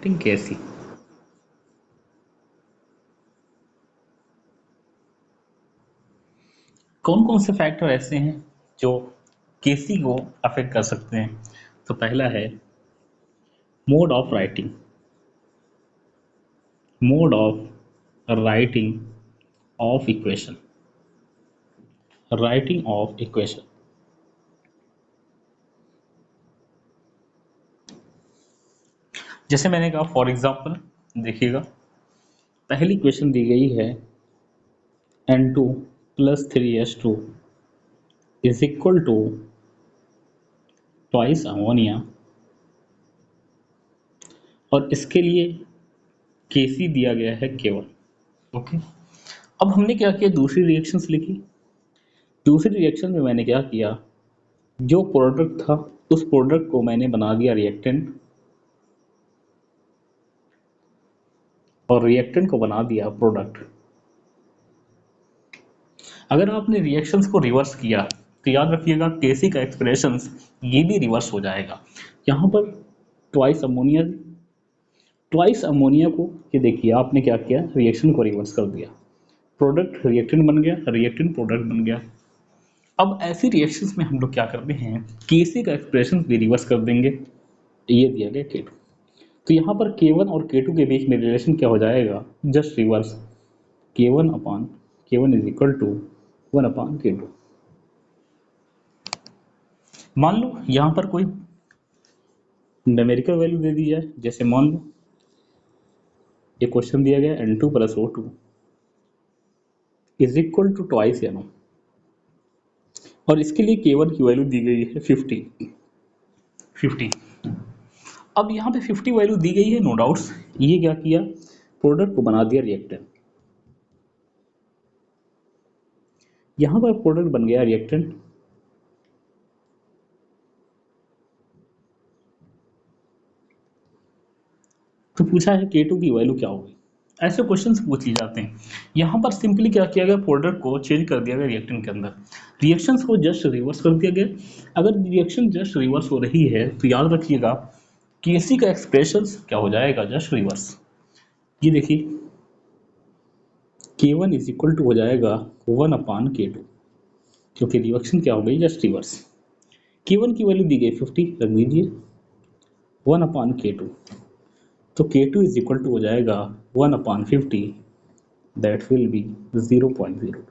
कैसी। कौन कौन से फैक्टर ऐसे हैं जो केसी को अफेक्ट कर सकते हैं? तो पहला है mode of writing. Mode of writing of equation. Writing of equation. जैसे मैंने कहा फॉर एग्जांपल देखिएगा, पहली इक्वेशन दी गई है N2 plus 3H2 is equal to twice ammonia, और इसके लिए केसी दिया गया है केवल। ओके, अब हमने क्या किया, दूसरी रिएक्शंस लिखी। दूसरी रिएक्शन में मैंने क्या किया, जो प्रोडक्ट था उस प्रोडक्ट को मैंने बना दिया रिएक्टेंट, और रिएक्टेंट को बना दिया प्रोडक्ट। अगर आपने रिएक्शंस को रिवर्स किया तो याद रखिएगा केसी का एक्सप्रेशंस ये भी रिवर्स हो जाएगा। यहाँ पर ट्वाइस अमोनिया, ट्वाइस अमोनिया को ये देखिए आपने क्या किया, रिएक्शन को रिवर्स कर दिया, प्रोडक्ट रिएक्टेंट बन गया, रिएक्टेंट प्रोडक्ट बन गया। अब ऐसी रिएक्शंस में हम लोग क्या करते हैं, केसी का एक्सप्रेशन भी रिवर्स कर देंगे। ये दिया गया K2, तो यहाँ पर K1 और K2 के बीच में रिलेशन क्या हो जाएगा, just reverse, K1 is equal to 1/K2। मान लो यहाँ पर कोई न्यूमेरिकल वैल्यू दे दी जाए, जैसे मान लो ये क्वेश्चन दिया गया N2 plus O2 is equal to twice N, और इसके लिए K1 की वैल्यू दी गई है 50। अब यहाँ पे 50 वैल्यू दी गई है, नो डाउट्स। ये क्या किया, प्रोडक्ट को बना दिया रिएक्टेंट। यहाँ पर प्रोडक्ट बन गया रिएक्टेंट, तो पूछा है K2 की वैल्यू क्या होगी। ऐसे क्वेश्चंस पूछ लिए जाते हैं। यहाँ पर सिंपली क्या किया गया, प्रोडक्ट को चेंज कर दिया गया रिएक्टेंट के अंदर, रिएक्शंस को जस्ट रिवर्स कर दिया गया। अगर रिएक्शन जस्ट रिवर्स हो रही है तो याद रखिएगा केसी का एक्सप्रेशन क्या हो जाएगा, जस्ट रिवर्स। ये देखिए K1 इज इक्वल टू हो जाएगा 1/K2, क्योंकि रिएक्शन क्या हो गई, जस्ट रिवर्स। K1 की वैल्यू दी गई 50, रख दीजिए 1/K2, तो K2 इज इक्वल टू हो जाएगा 1/50, दैट विल बी 0.0।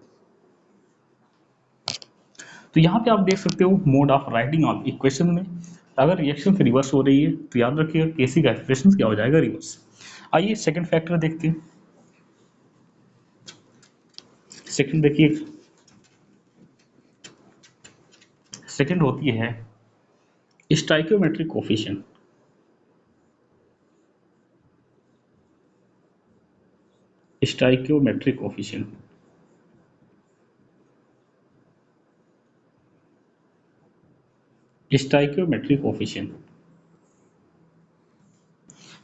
तो यहाँ पे आप देख सकते हो mode of writing of equation में अगर रिएक्शन से रिवर्स हो रही है तो याद रखिएगा केसी का एक्सप्रेशन क्या हो जाएगा, रिवर्स। आइए सेकंड फैक्टर देखते हैं। सेकंड देखिए, सेकंड होती है stoichiometric coefficient. Stoichiometric coefficient, stoichiometric coefficient.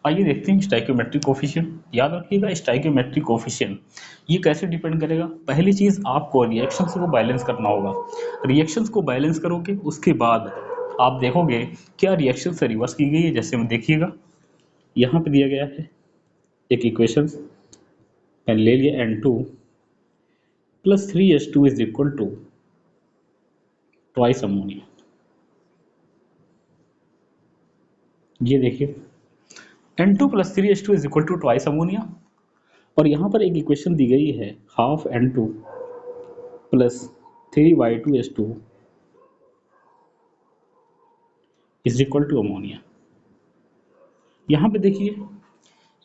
आइए देखते हैं स्टाइकियोमेट्रिक कोफिशिएंट। याद रखिएगा स्टाइकियोमेट्रिक कोफिशिएंट ये कैसे डिपेंड करेगा। पहली चीज आपको रिएक्शंस को बैलेंस करना होगा। रिएक्शंस को बैलेंस करोगे उसके बाद आप देखोगे क्या रिएक्शन से रिवर्स की गई है। जैसे में देखिएगा यहाँ पे दिया गया है एक इक्वेशन, मैंने ले लिया N2 plus 3H2 is equal to twice ammonia. ये देखिए N2 plus 3H2 is equal to twice ammonia, और यहाँ पर एक इक्वेशन दी गई है half N2 plus 3Y2H2 is equal to ammonia. यहाँ पे देखिए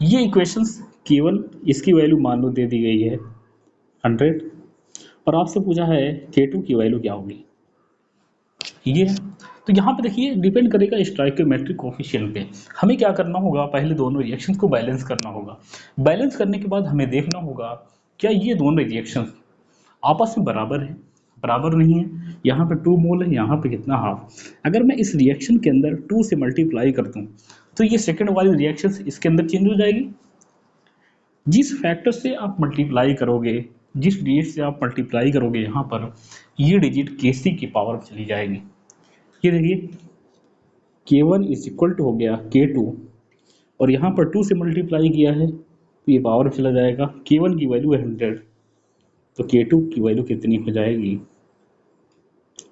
ये इक्वेशंस केवल इसकी वैल्यू मान लो दे दी गई है 100, और आपसे पूछा है K2 की वैल्यू क्या होगी, ये है। तो यहाँ पे देखिए डिपेंड करेगा स्टोइकियोमेट्रिक कोफिशिएंट पे। हमें क्या करना होगा, पहले दोनों रिएक्शंस को बैलेंस करना होगा। बैलेंस करने के बाद हमें देखना होगा क्या ये दोनों रिएक्शंस आपस में बराबर है, बराबर नहीं है। यहाँ पे 2 मोल है, यहाँ पे कितना, हाफ। अगर मैं इस रिएक्शन के अंदर 2 से मल्टीप्लाई कर दूं तो ये सेकंड वाली रिएक्शन इसके अंदर चेंज हो जाएगी। जिस फैक्टर से आप मल्टीप्लाई करोगे, जिस डिजिट से आप मल्टीप्लाई करोगे, यहाँ पर ये डिजिट केसी की पावर चली जाएगी। ये देखिए K1 इज इक्वल टू हो गया K2 और यहाँ पर 2 से मल्टीप्लाई किया है तो ये पावर चला जाएगा। K1 की वैल्यू है 100, तो K2 की वैल्यू कितनी हो जाएगी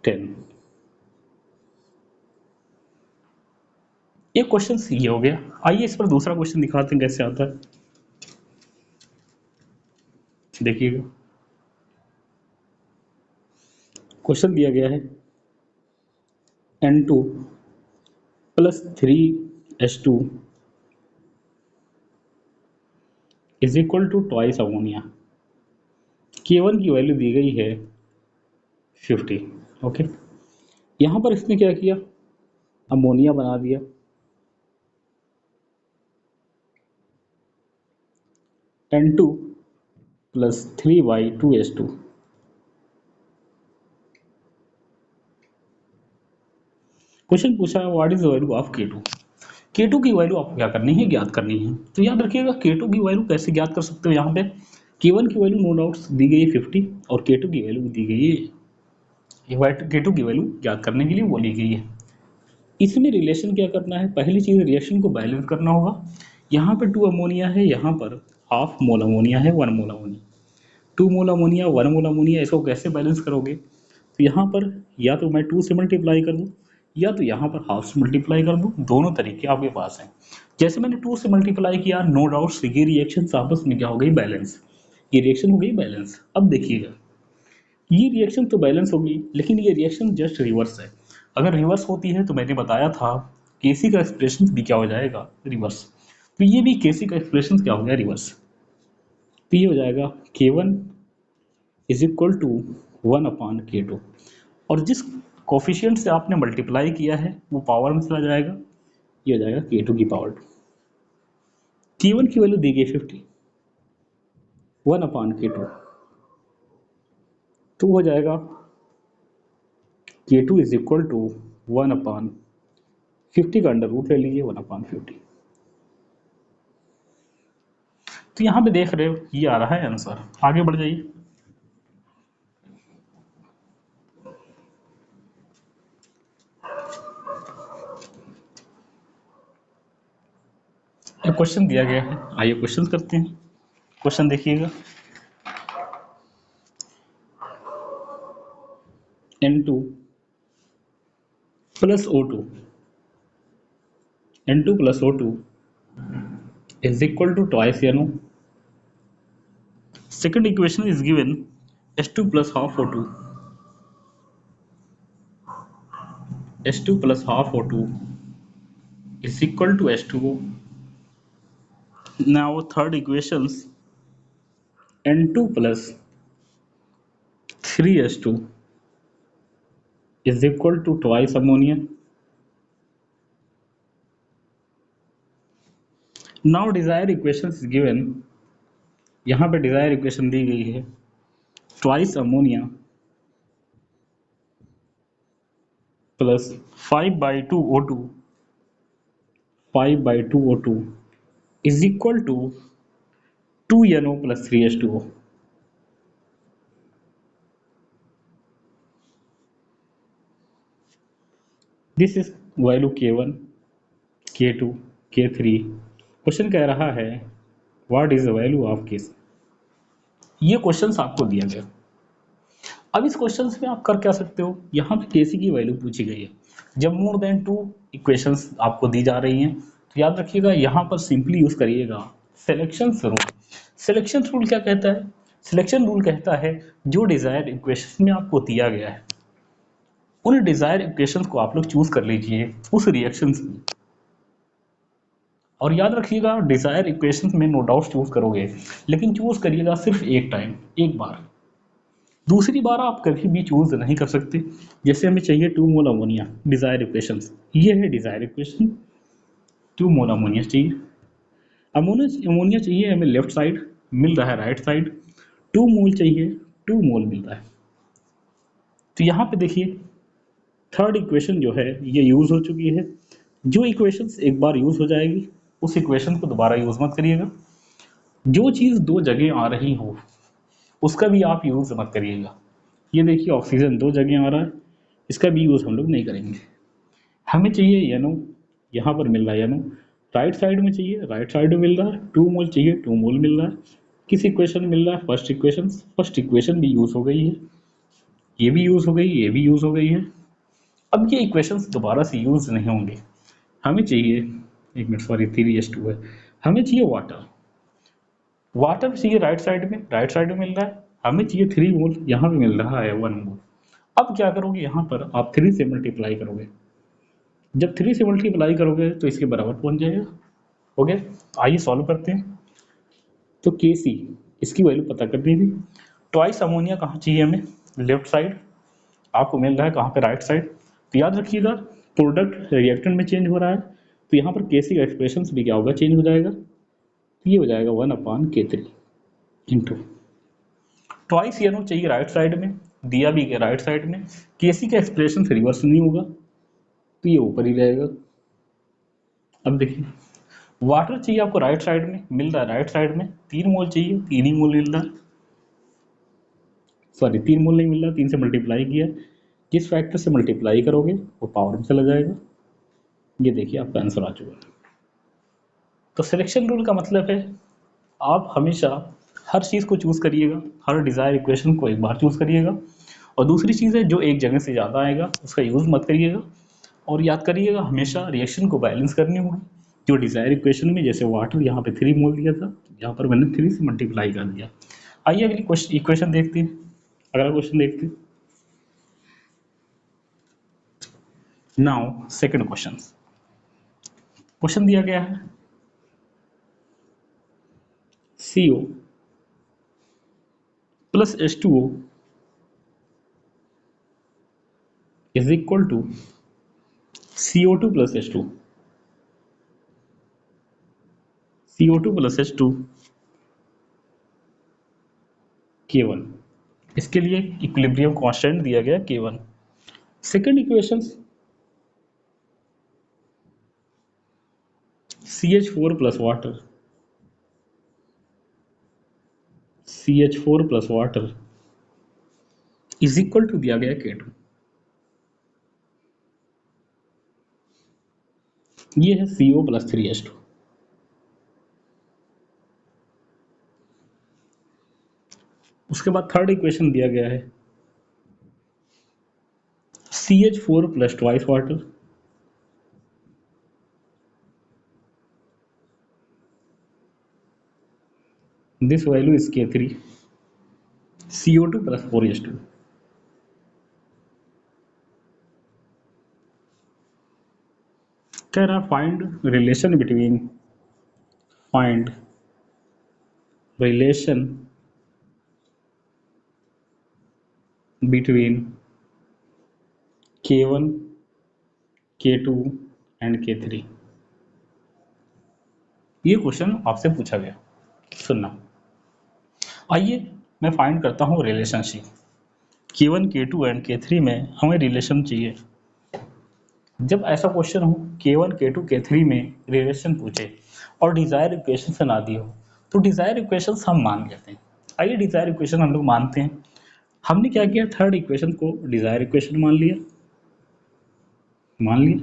10। एक क्वेश्चन ये हो गया। आइए इस पर दूसरा क्वेश्चन दिखाते हैं कैसे आता है। देखिएगा, क्वेश्चन दिया गया है N2 plus 3H2 is equal to twice ammonia. K1 की वैल्यू दी गई है 50। ओके, यहाँ पर इसने क्या किया, अमोनिया बना दिया। N2 plus 3Y2H2। क्वेश्चन पूछा है what is the value of K2। K2 की वैल्यू आपको क्या करनी है, ज्ञात करनी है। तो याद रखिएगा K2 की वैल्यू कैसे ज्ञात कर सकते हो। यहाँ पे K1 की वैल्यू नो डाउट दी गई है 50 और K2 की वैल्यू दी गई है, K2 की वैल्यू ज्ञात करने के लिए बोली गई है। इसमें रिलेशन क्या करना है, पहली चीज रिएक्शन को बैलेंस करना होगा। यहाँ पे 2 अमोनिया है, यहाँ पर हाफ मोल अमोनिया है, 1 मोल अमोनिया। 2 मोल अमोनिया 1 मोल अमोनिया, इसको कैसे बैलेंस करोगे। तो यहाँ पर या तो मैं 2 से मल्टीप्लाई कर दूँ या तो यहाँ पर हाफ से मल्टीप्लाई कर दूँ, दोनों तरीके आपके पास हैं। जैसे मैंने 2 से मल्टीप्लाई किया, नो डाउट ये रिएक्शन आपस में क्या हो गई, बैलेंस। ये रिएक्शन हो गई बैलेंस। अब देखिएगा, ये रिएक्शन तो बैलेंस होगी लेकिन ये रिएक्शन जस्ट रिवर्स है। अगर रिवर्स होती है तो मैंने बताया था केसी का एक्सप्रेशन भी क्या हो जाएगा, रिवर्स। तो ये भी केसी का एक्सप्रेशन क्या हो गया, रिवर्स। तो ये हो जाएगा K1 is equal to 1/K2 और जिस कोफिशिएंट से आपने मल्टीप्लाई किया है वो पावर में चला जाएगा, ये हो जाएगा K2 की पावर 2। K1 की वैल्यू दी गई 50, 1/K2 तो हो जाएगा K2 इज इक्वल टू 1/50 का अंडर रूट ले लीजिए, 1/50। तो यहाँ पे देख रहे हो ये आ रहा है आंसर। आगे बढ़ जाइए। एक क्वेश्चन दिया गया है, आइए क्वेश्चन करते हैं। क्वेश्चन देखिएगा, N2 plus O2, N2 plus O2 is equal to twice NO. Second equation is given H2 plus half O2, H2 plus half O2 is equal to H2O. Now third equations N2 plus 3H2 is equal to twice ammonia. Now desired equation is given, यहाँ पे Dzire equation दी गई है twice ammonia plus 5/2O2, 5/2O2 is equal to 2NO plus 3H2O. This is value K1, K2, K3। Question कह रहा है what is the value of case. ये question आपको दिया गया। अब इस क्वेश्चन में आप कर क्या सकते हो, यहाँ पे केसी की वैल्यू पूछी गई है। जब मोर देन 2 इक्वेशंस आपको दी जा रही हैं तो याद रखिएगा यहाँ पर सिंपली यूज करिएगा सिलेक्शन रूल। सिलेक्शन रूल क्या कहता है, सिलेक्शन रूल कहता है जो डिजायर इक्वेशन में आपको दिया गया है उन डिजायर इक्वेशन को आप लोग चूज कर लीजिए उस रिएक्शन में। और याद रखिएगा डिजायर इक्वेशन में नो डाउट चूज करोगे लेकिन चूज करिएगा सिर्फ एक टाइम, एक बार। दूसरी बार आप कभी भी चूज नहीं कर सकते। जैसे हमें चाहिए 2 मोल अमोनिया, डिजायर इक्वेशन ये है डिजायर इक्वेशन, 2 मोल अमोनिया चाहिए। अमोनिया चाहिए हमें लेफ्ट साइड, मिल रहा है राइट साइड। 2 मोल चाहिए, 2 मोल मिल रहा है। तो यहाँ पे देखिए थर्ड इक्वेशन जो है ये यूज हो चुकी है। जो इक्वेशंस एक बार यूज हो जाएगी उस इक्वेशन को दोबारा यूज मत करिएगा। जो चीज़ 2 जगह आ रही हो उसका भी आप यूज मत करिएगा। ये देखिए ऑक्सीजन 2 जगह आ रहा है, इसका भी यूज हम लोग नहीं करेंगे। हमें चाहिए NO, यहाँ पर मिल रहा है NO, राइट साइड में चाहिए, राइट साइड में मिल रहा है, 2 मोल चाहिए, 2 मोल मिल रहा है। किस इक्वेशन में मिल रहा है? फर्स्ट इक्वेशन भी यूज हो गई है, ये भी यूज हो गई, ये भी यूज हो गई है। अब ये इक्वेशंस दोबारा से यूज नहीं होंगे। हमें चाहिए, एक मिनट सॉरी 3s2 है, हमें चाहिए वाटर। वाटर चाहिए राइट साइड में, राइट साइड में मिल रहा है, हमें चाहिए 3 मोल, यहाँ पे मिल रहा है 1 मोल। अब क्या करोगे, यहाँ पर आप 3 से मल्टीप्लाई करोगे। जब 3 से मल्टीप्लाई करोगे तो इसके बराबर पहुंच जाएगा। ओके, आइए सॉल्व करते हैं। तो के सी, इसकी वैल्यू पता करनी थी। ट्वाइस अमोनिया कहाँ चाहिए हमें? Left side. आपको मिल रहा है कहाँ पे? Right side. तो याद रखिएगा, प्रोडक्ट रिएक्टेंट में चेंज हो रहा है, तो यहाँ पर के सी का एक्सप्रेशन भी क्या होगा? चेंज हो जाएगा। तो ये हो जाएगा 1/K3 इंटू ट्वाइस एनो चाहिए राइट साइड में, दिया भी गया राइट साइड में, के सी का एक्सप्रेशन रिवर्स नहीं होगा, तो ये ऊपर ही रहेगा। अब देखिए, वाटर चाहिए आपको राइट साइड में, मिल रहा है राइट साइड में, 3 मोल चाहिए, 3 ही मोल मिल रहा है। सॉरी 3 मोल नहीं मिल रहा, 3 से मल्टीप्लाई किया, जिस फैक्टर से मल्टीप्लाई करोगे वो पावर में चला जाएगा। ये देखिए आपका आंसर आ चुका है। तो सिलेक्शन रूल का मतलब है आप हमेशा हर चीज़ को चूज़ करिएगा, हर डिज़ायर इक्वेशन को एक बार चूज़ करिएगा, और दूसरी चीज़ है जो एक जगह से ज़्यादा आएगा उसका यूज़ मत करिएगा। और याद करिएगा हमेशा रिएक्शन को बैलेंस करनी होगी। जो डिज़ायर इक्वेशन में जैसे वाटर यहाँ पे 3 मोल दिया था, यहाँ पर मैंने 3 से मल्टीप्लाई कर दिया। आइए अगली क्वेश्चन इक्वेशन देखते हैं, अगला क्वेश्चन देखते हैं। नाउ सेकंड क्वेश्चन, क्वेश्चन दिया गया है CO plus H2O is equal to CO2 plus H2, CO2 plus H2 K1। इसके लिए इक्विलिब्रियम कांस्टेंट दिया गया K1। Second equation CH4 plus water, CH4 plus water is equal to दिया गया K2। ये है CO प्लस 3H2। उसके बाद थर्ड इक्वेशन दिया गया है CH4 plus twice water, this value is K3, CO2 plus 4H2। कह रहा find relation between, find relation between K1, K2 and K3। ये क्वेश्चन आपसे पूछा गया, सुनना। आइए मैं फाइंड करता हूँ relationship. K1, K2 and K3 में हमें रिलेशन चाहिए। जब ऐसा क्वेश्चन हो K1, K2, K3 में रिलेशन पूछे और डिजायर इक्वेशन से ना दी हो, तो डिजायर इक्वेशन हम मान लेते हैं। आइए डिजायर इक्वेशन हम लोग मानते हैं। हमने क्या किया, थर्ड इक्वेशन को डिजायर इक्वेशन मान लिया, मान लिया।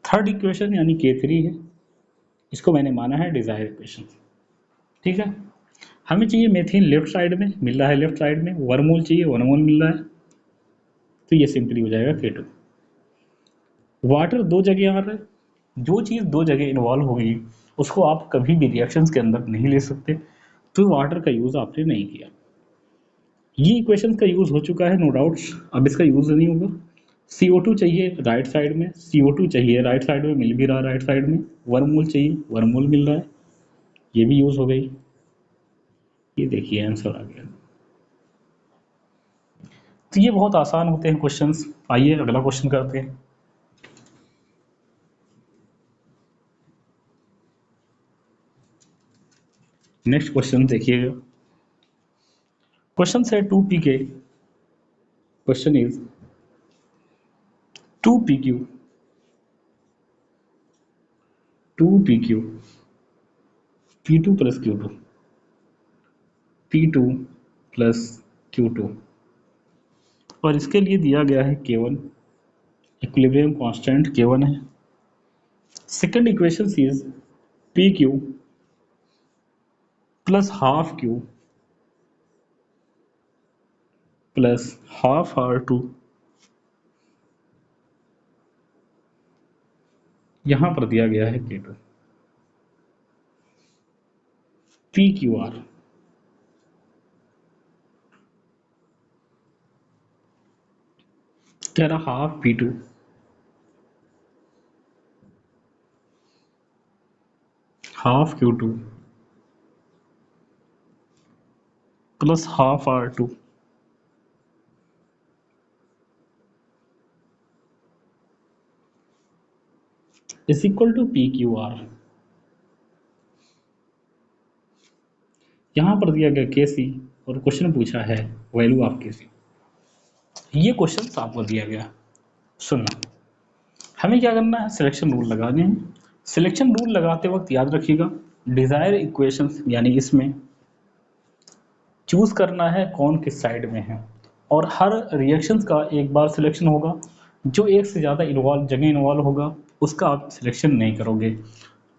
थर्ड इक्वेशन यानी K3 है, इसको मैंने माना है डिजायर इक्वेशन। ठीक है, हमें चाहिए मेथिन लेफ्ट साइड में, मिल रहा है लेफ्ट साइड में, वर्मोल चाहिए, वर्मोल मिल रहा है, तो ये सिंपली हो जाएगा K2। वाटर दो जगह आ रहा है, जो चीज़ दो जगह इन्वॉल्व होगी उसको आप कभी भी रिएक्शंस के अंदर नहीं ले सकते, तो वाटर का यूज़ आपने नहीं किया। ये इक्वेशन का यूज़ हो चुका है नो डाउट्स, अब इसका यूज़ नहीं होगा। CO2 चाहिए राइट साइड में, CO2 चाहिए राइट साइड में, मिल भी रहा है राइट साइड में, वर्मोल चाहिए, वर्मोल मिल रहा है, ये भी यूज़ हो गई। ये देखिए आंसर आ गया। तो ये बहुत आसान होते हैं क्वेश्चंस। आइए अगला क्वेश्चन करते हैं। नेक्स्ट क्वेश्चन देखिएगा, क्वेश्चन है 2pk, question is 2pq, 2pq p2 plus q2, p2 plus q2, और इसके लिए दिया गया है K1, इक्विलिब्रियम कांस्टेंट K1 है। Second equation is P Q plus half Q plus half R two, यहां पर दिया गया है के टू। पी क्यू आर कह रहा half P two half Q two plus half R two is equal to P Q R. यहां पर दिया गया के सी और क्वेश्चन पूछा है वैल्यू ऑफ के सी। ये क्वेश्चन आपको दिया गया, सुनना। हमें क्या करना है, सिलेक्शन रूल लगाने हैं। सिलेक्शन रूल लगाते वक्त याद रखिएगा डिजायर इक्वेशंस यानी इसमें चूज करना है कौन किस साइड में है, और हर रिएक्शंस का एक बार सिलेक्शन होगा। जो एक से ज़्यादा जगह इन्वॉल्व होगा उसका आप सिलेक्शन नहीं करोगे।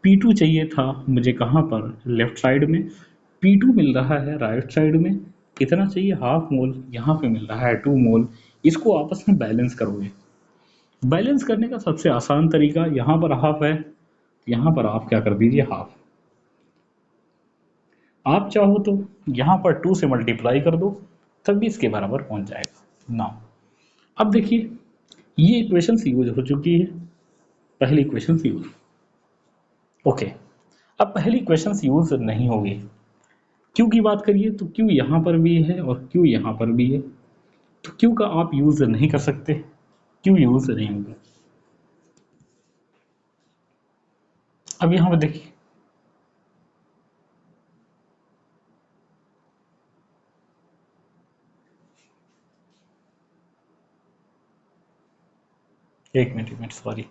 P2 चाहिए था मुझे कहाँ पर, लेफ्ट साइड में। P2 मिल रहा है राइट साइड में। कितना चाहिए, हाफ मोल, यहाँ पे मिल रहा है 2 मोल। इसको आपस में बैलेंस करोगे। बैलेंस करने का सबसे आसान तरीका, यहाँ पर हाफ है, यहाँ पर आप क्या कर दीजिए हाफ। आप चाहो तो यहाँ पर 2 से मल्टीप्लाई कर दो, तब भी इसके बराबर पहुंच जाएगा ना। अब देखिए ये इक्वेशन यूज हो चुकी है, पहली इक्वेशन यूज। ओके, अब पहली इक्वेशन यूज नहीं होगी। क्यू की बात करिए तो क्यू यहाँ पर भी है और क्यू यहाँ पर भी है, तो क्यू का आप यूज नहीं कर सकते, क्यू यूज नहीं होगा। अब यहाँ पर देखिए एक मिनट सॉरी,